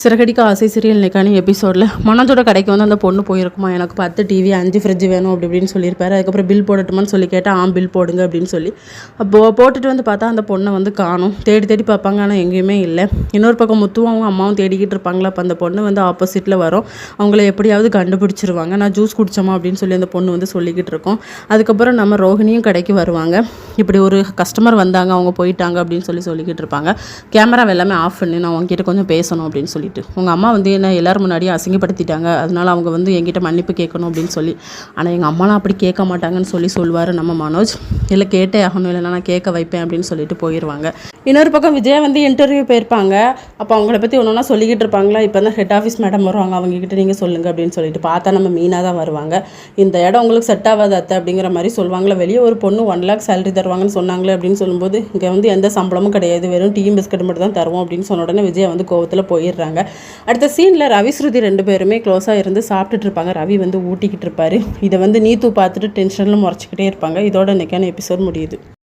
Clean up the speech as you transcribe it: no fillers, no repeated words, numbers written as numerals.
சிறகடிக்க ஆசை சீரியல் இன்னைக்கான எபிசோடில் மனோஜோட கடைக்கு வந்து அந்த பொண்ணு போயிருக்குமா, எனக்கு 10 டிவி 5 ஃப்ரிட்ஜ் வேணும் அப்படி இப்படின்னு சொல்லியிருப்பாரு. அதுக்கப்புறம் பில் போடட்டுமான்னு சொல்லி கேட்டால் பில் போடுங்க அப்படின்னு சொல்லி அப்போது போட்டுட்டு வந்து பார்த்தா அந்த பொண்ணை வந்து காணும். தேடி தேடி பார்ப்பாங்க, ஆனால் எங்கேயுமே இல்லை. இன்னொரு பக்கம் முத்துவும் அவங்க அம்மாவும் தேடிக்கிட்டு இருப்பாங்களா. அப்போ அந்த பொண்ணு வந்து ஆப்போசிட்டில் வரும். அவங்கள எப்படியாவது கண்டுபிடிச்சிருவாங்க. நான் ஜூஸ் குடிச்சோமா அப்படின்னு சொல்லி அந்த பொண்ணு வந்து சொல்லிக்கிட்டு இருக்கோம். அதுக்கப்புறம் நம்ம ரோஹிணியும் கடைக்கு வருவாங்க. இப்படி ஒரு கஸ்டமர் வந்தாங்க, அவங்க போயிட்டாங்க அப்படின்னு சொல்லிக்கிட்டு இருப்பாங்க. கேமரா எல்லாமே ஆஃப் பண்ணி நான் உங்ககிட்ட கொஞ்சம் பேசணும் அப்படின்னு சொல்லி உங்கள் அம்மா வந்து என்ன எல்லோரும் முன்னாடியே அசிங்கப்படுத்திட்டாங்க, அதனால் அவங்க வந்து என்கிட்ட மன்னிப்பு கேட்கணும் அப்படின்னு சொல்லி. ஆனால் எங்கள் அம்மாலாம் அப்படி கேட்க மாட்டாங்கன்னு சொல்லுவார் நம்ம மனோஜ். இல்லை கேட்டே ஆகணும், இல்லைனா நான் கேட்க வைப்பேன் அப்படின்னு சொல்லிட்டு போயிடுவாங்க. இன்னொரு பக்கம் விஜயா வந்து இன்டர்வியூ போயிருப்பாங்க. அப்போ அவங்கள பற்றி ஒன்றா சொல்லிக்கிட்டு இருப்பாங்களா. இப்போ தான் ஹெட் ஆஃபீஸ் மேடம் வருவாங்க, அவங்ககிட்ட நீங்கள் சொல்லுங்கள் அப்படின்னு சொல்லிட்டு பார்த்தா நம்ம மீனாக தான் வருவாங்க. இந்த இடம் உங்களுக்கு செட் ஆகாது அத்தை அப்படிங்கிற மாதிரி சொல்லுவாங்களா. வெளியே ஒரு பொண்ணு 1 lakh சேலரி தருவாங்கன்னு சொன்னாங்களே அப்படின்னு சொல்லும்போது, இங்கே வந்து எந்த சம்பளமும் கிடையாது, வெறும் டீ பிஸ்கட் மட்டும் தான் தருவோம் அப்படின்னு சொன்ன உடனே விஜயா வந்து கோவத்தில் போயிடுறாங்க. அடுத்த சீனில் ரவி ஸ்ருதி 2 பேருமே க்ளோஸாக இருந்து சாப்பிட்டுட்டு இருப்பாங்க. ரவி வந்து ஊட்டிக்கிட்டு இருப்பார். இதை வந்து நீத்து பார்த்துட்டு டென்ஷனில் முறைச்சிக்கிட்டே இருப்பாங்க. இதோட இன்னைக்கான எபிசோட் முடியுது.